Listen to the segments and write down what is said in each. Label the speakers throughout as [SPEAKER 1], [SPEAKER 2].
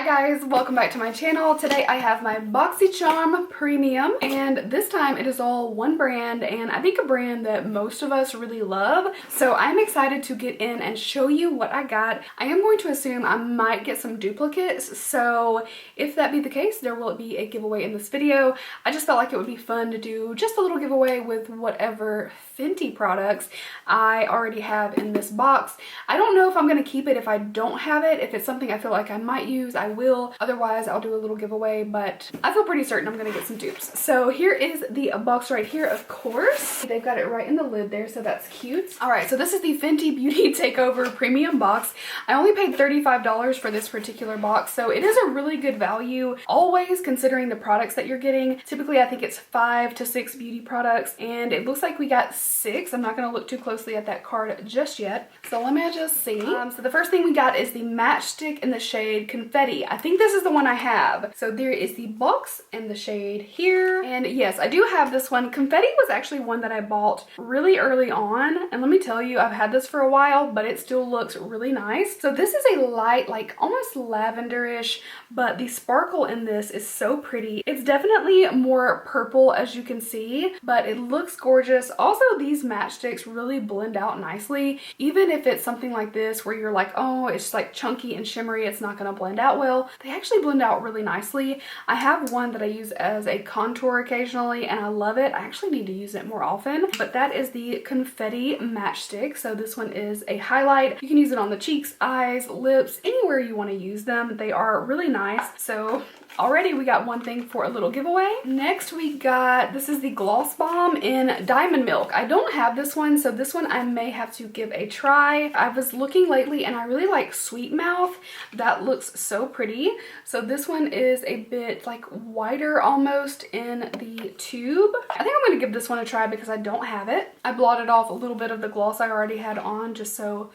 [SPEAKER 1] Hi guys, welcome back to my channel. Today I have my BOXYCHARM Premium, and this time it is all one brand, and I think a brand that most of us really love. So I'm excited to get in and show you what I got. I am going to assume I might get some duplicates, so if that be the case, there will be a giveaway in this video. I just felt like it would be fun to do just a little giveaway with whatever FENTY products I already have in this box. I don't know if I'm going to keep it if I don't have it. If it's something I feel like I might use, I will. Otherwise, I'll do a little giveaway, but I feel pretty certain I'm going to get some dupes. So here is the box right here, of course. They've got it right in the lid there, so that's cute. All right, so this is the Fenty Beauty Takeover Premium box. I only paid $35 for this particular box, so it is a really good value, always considering the products that you're getting. Typically, I think it's 5 to 6 beauty products, and it looks like we got 6. I'm not going to look too closely at that card just yet, so let me just see. So the first thing we got is the matchstick in the shade Confetti. I think this is the one I have. So there is the box and the shade here, and yes, I do have this one. Confetti was actually one that I bought really early on, and let me tell you, I've had this for a while, but it still looks really nice. So this is a light, like almost lavenderish, but the sparkle in this is so pretty. It's definitely more purple, as you can see, but it looks gorgeous. Also, these matchsticks really blend out nicely. Even if it's something like this where you're like, oh, it's like chunky and shimmery, it's not gonna blend out well, they actually blend out really nicely. I have one that I use as a contour occasionally, and I love it. I actually need to use it more often, but that is the Confetti matchstick. So this one is a highlight. You can use it on the cheeks, eyes, lips, anywhere you want to use them. They are really nice. So already we got one thing for a little giveaway. Next we got, this is the Gloss Bomb in Diamond Milk. I don't have this one, so this one I may have to give a try. I was looking lately and I really like Sweet Mouth. That looks so pretty. So this one is a bit like whiter almost in the tube. I think I'm going to give this one a try because I don't have it. I blotted off a little bit of the gloss I already had on just so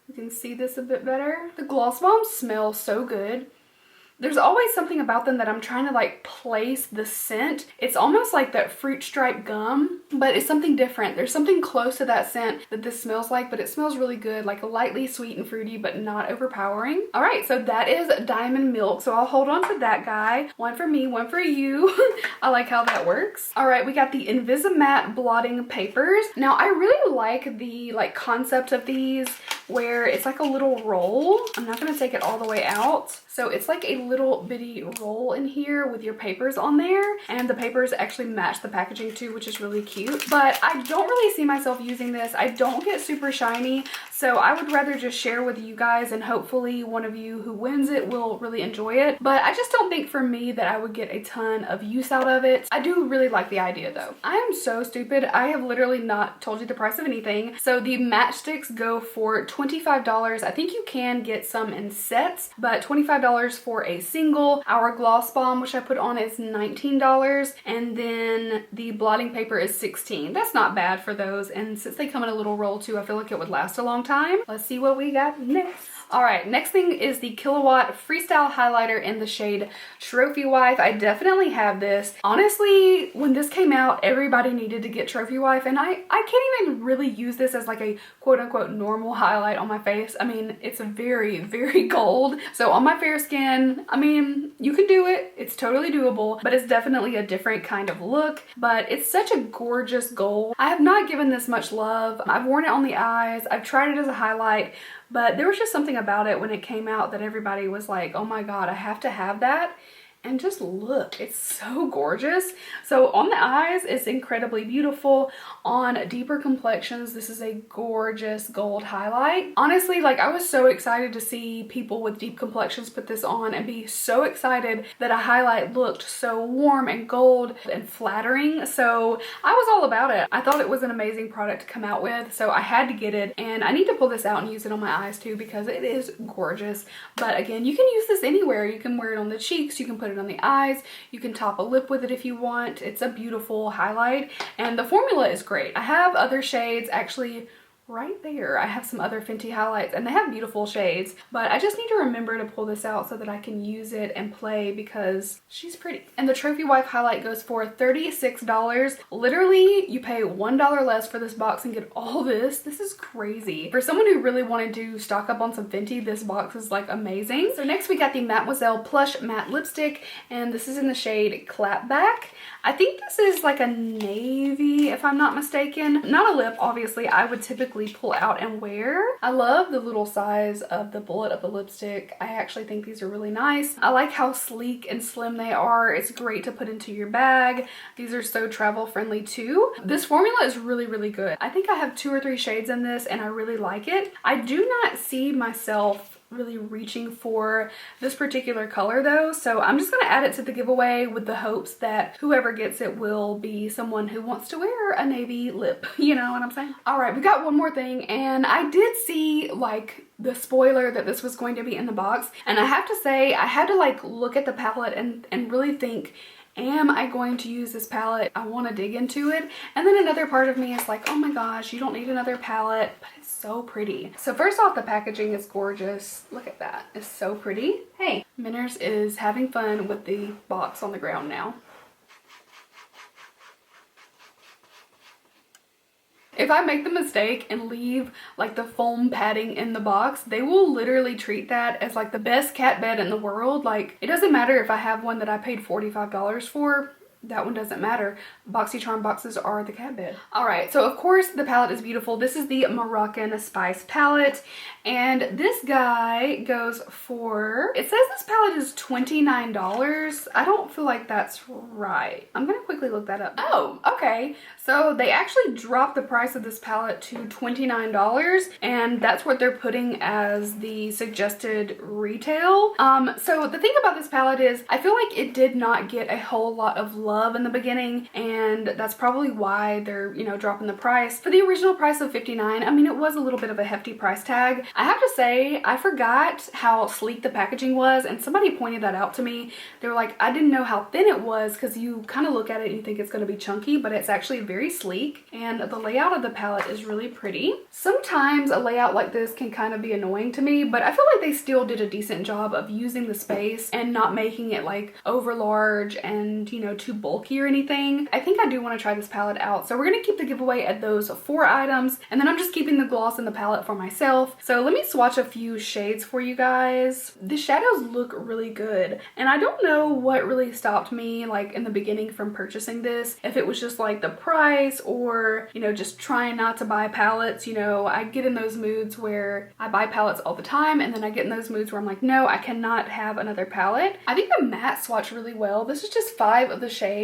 [SPEAKER 1] you can see this a bit better. The Gloss Bombs smell so good. There's always something about them that I'm trying to like place the scent. It's almost like that fruit stripe gum, but it's something different. There's something close to that scent that this smells like, but it smells really good, like lightly sweet and fruity, but not overpowering. All right, so that is Diamond Milk. So I'll hold on to that guy. One for me, one for you. I like how that works. All right, we got the Invisimatte blotting papers. Now I really like the concept of these where it's like a little roll. I'm not gonna take it all the way out. So it's like a little bitty roll in here with your papers on there, and the papers actually match the packaging too, which is really cute. But I don't really see myself using this. I don't get super shiny, so I would rather just share with you guys, and hopefully one of you who wins it will really enjoy it. But I just don't think for me that I would get a ton of use out of it. I do really like the idea though. I am so stupid. I have literally not told you the price of anything. So the matchsticks go for $25. I think you can get some in sets, but $25 for a single. Our Gloss Bomb, which I put on, is $19, and then the blotting paper is $16. That's not bad for those, and since they come in a little roll too, I feel like it would last a long time. Let's see what we got next. All right, next thing is the Killawatt Freestyle Highlighter in the shade Trophy Wife. I definitely have this. Honestly, when this came out, everybody needed to get Trophy Wife, and I can't even really use this as like a quote-unquote normal highlight on my face. I mean, it's very, very gold. So on my fair skin, I mean, you can do it. It's totally doable, but it's definitely a different kind of look. But it's such a gorgeous gold. I have not given this much love. I've worn it on the eyes. I've tried it as a highlight, but there was just something about it when it came out that everybody was like, oh my God, I have to have that. And just look, it's so gorgeous. So on the eyes, it's incredibly beautiful. On deeper complexions, this is a gorgeous gold highlight. Honestly, like, I was so excited to see people with deep complexions put this on and be so excited that a highlight looked so warm and gold and flattering. So I was all about it. I thought it was an amazing product to come out with, so I had to get it. And I need to pull this out and use it on my eyes too because it is gorgeous. But again, you can use this anywhere. You can wear it on the cheeks, you can put it on the eyes, you can top a lip with it if you want. It's a beautiful highlight, and the formula is great. I have other shades, actually right there. I have some other Fenty highlights and they have beautiful shades, but I just need to remember to pull this out so that I can use it and play because she's pretty. And the Trophy Wife highlight goes for $36. Literally, you pay $1 less for this box and get all this. This is crazy. For someone who really wanted to stock up on some Fenty, this box is like amazing. So next we got the Mademoiselle Plush Matte Lipstick, and this is in the shade Clapback. I think this is like a navy, if I'm not mistaken. Not a lip, obviously. I would typically pull out and wear. I love the little size of the bullet of the lipstick. I actually think these are really nice. I like how sleek and slim they are. It's great to put into your bag. These are so travel friendly too. This formula is really, really good. I think I have 2 or 3 shades in this and I really like it. I do not see myself really reaching for this particular color though, so I'm just gonna add it to the giveaway with the hopes that whoever gets it will be someone who wants to wear a navy lip. You know what I'm saying? All right, we got one more thing, and I did see like the spoiler that this was going to be in the box, and I have to say I had to like look at the palette and really think, am I going to use this palette? I want to dig into it. And then another part of me is like, oh my gosh, you don't need another palette, but it's so pretty. So first off, the packaging is gorgeous. Look at that. It's so pretty. Hey, Minners is having fun with the box on the ground now. If I make the mistake and leave like the foam padding in the box, they will literally treat that as like the best cat bed in the world. Like, it doesn't matter if I have one that I paid $45 for. That one doesn't matter. BOXYCHARM boxes are the cat bed. All right, so of course the palette is beautiful. This is the Moroccan Spice palette, and this guy goes for, it says this palette is $29. I don't feel like that's right. I'm gonna quickly look that up. Oh, okay. So they actually dropped the price of this palette to $29, and that's what they're putting as the suggested retail. So the thing about this palette is I feel like it did not get a whole lot of love in the beginning, and that's probably why they're, you know, dropping the price. For the original price of $59, I mean, it was a little bit of a hefty price tag. I have to say, I forgot how sleek the packaging was, and somebody pointed that out to me. They were like, I didn't know how thin it was, because you kind of look at it and you think it's going to be chunky, but it's actually very sleek, and the layout of the palette is really pretty. Sometimes a layout like this can kind of be annoying to me, but I feel like they still did a decent job of using the space and not making it like over large and, you know, too bulky or anything. I think I do want to try this palette out, so we're going to keep the giveaway at those 4 items, and then I'm just keeping the gloss in the palette for myself. So let me swatch a few shades for you guys. The shadows look really good, and I don't know what really stopped me like in the beginning from purchasing this, if it was just like the price or, you know, just trying not to buy palettes. You know, I get in those moods where I buy palettes all the time, and then I get in those moods where I'm like, no, I cannot have another palette. I think the matte swatch really well. This is just 5 of the shades,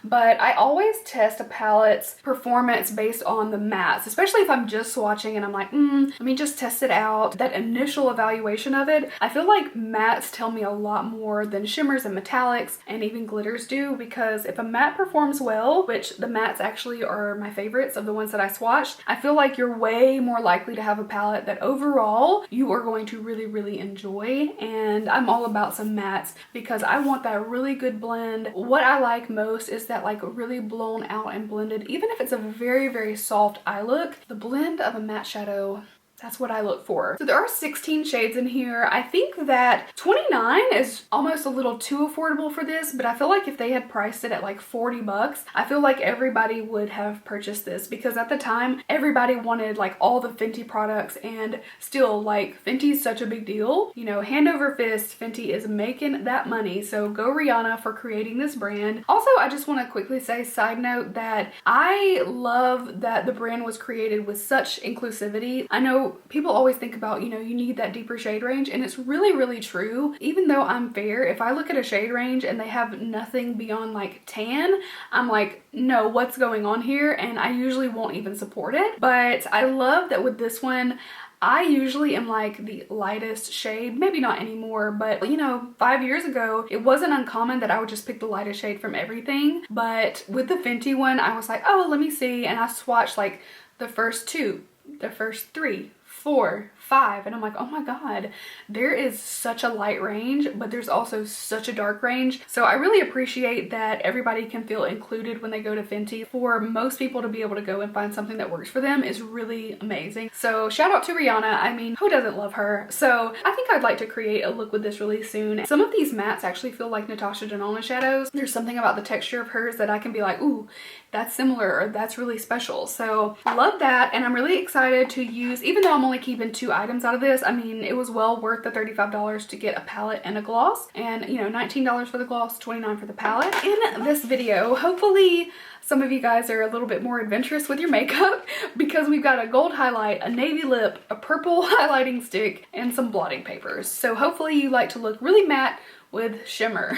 [SPEAKER 1] but I always test a palette's performance based on the mattes, especially if I'm just swatching and I'm like, let me just test it out. That initial evaluation of it, I feel like mattes tell me a lot more than shimmers and metallics and even glitters do, because if a matte performs well, which the mattes actually are my favorites of the ones that I swatched, I feel like you're way more likely to have a palette that overall you are going to really, really enjoy. And I'm all about some mattes because I want that really good blend. What I like most is that like really blown out and blended, even if it's a very, very soft eye look, the blend of a matte shadow, that's what I look for. So there are 16 shades in here. I think that 29 is almost a little too affordable for this, but I feel like if they had priced it at like 40 bucks, I feel like everybody would have purchased this, because at the time everybody wanted like all the Fenty products, and still like Fenty's such a big deal. You know, hand over fist, Fenty is making that money. So go Rihanna for creating this brand. Also, I just want to quickly say, side note, that I love that the brand was created with such inclusivity. I know people always think about, you know, you need that deeper shade range, and it's really, really true. Even though I'm fair, if I look at a shade range and they have nothing beyond like tan, I'm like, no, what's going on here? And I usually won't even support it. But I love that with this one, I usually am like the lightest shade, maybe not anymore, but you know, 5 years ago, it wasn't uncommon that I would just pick the lightest shade from everything. But with the Fenty one, I was like, oh, let me see. And I swatched like the first 2, the first 3, 4, 5, and I'm like, oh my god, there is such a light range, but there's also such a dark range. So I really appreciate that everybody can feel included when they go to Fenty. For most people to be able to go and find something that works for them is really amazing. So shout out to Rihanna. I mean, who doesn't love her? So I think I'd like to create a look with this really soon. Some of these mattes actually feel like Natasha Denona shadows. There's something about the texture of hers that I can be like, ooh, that's similar, or that's really special. So love that, and I'm really excited to use, even though I'm only keeping 2 items out of this, I mean, it was well worth the $35 to get a palette and a gloss, and you know, $19 for the gloss, $29 for the palette. In this video, hopefully some of you guys are a little bit more adventurous with your makeup, because we've got a gold highlight, a navy lip, a purple highlighting stick, and some blotting papers. So hopefully you like to look really matte with shimmer.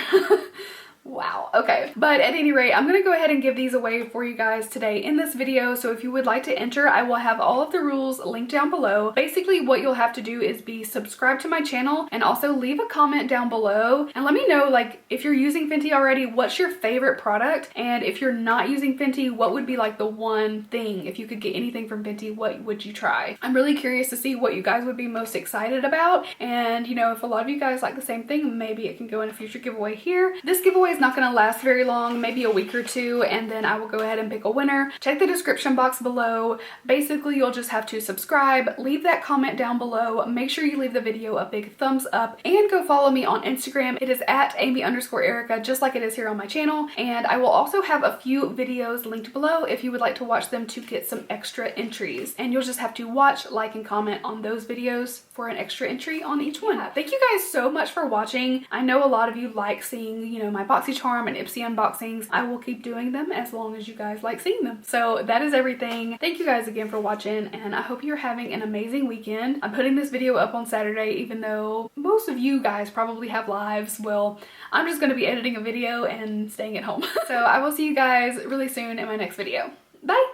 [SPEAKER 1] Wow, okay. But at any rate, I'm gonna go ahead and give these away for you guys today in this video. So if you would like to enter, I will have all of the rules linked down below. Basically, what you'll have to do is be subscribed to my channel, and also leave a comment down below and let me know, like, if you're using Fenty already, what's your favorite product? And if you're not using Fenty, what would be like the one thing, if you could get anything from Fenty, what would you try? I'm really curious to see what you guys would be most excited about. And you know, if a lot of you guys like the same thing, maybe it can go in a future giveaway here. This giveaway is not going to last very long, maybe a week or 2, and then I will go ahead and pick a winner. Check the description box below. Basically, you'll just have to subscribe, leave that comment down below, make sure you leave the video a big thumbs up, and go follow me on Instagram. It is at Amy_Erica, just like it is here on my channel. And I will also have a few videos linked below if you would like to watch them to get some extra entries. And you'll just have to watch, like, and comment on those videos for an extra entry on each one. Thank you guys so much for watching. I know a lot of you like seeing, you know, my BOXYCHARM and Ipsy unboxings. I will keep doing them as long as you guys like seeing them. So that is everything. Thank you guys again for watching, and I hope you're having an amazing weekend. I'm putting this video up on Saturday, even though most of you guys probably have lives. Well, I'm just going to be editing a video and staying at home. So I will see you guys really soon in my next video. Bye!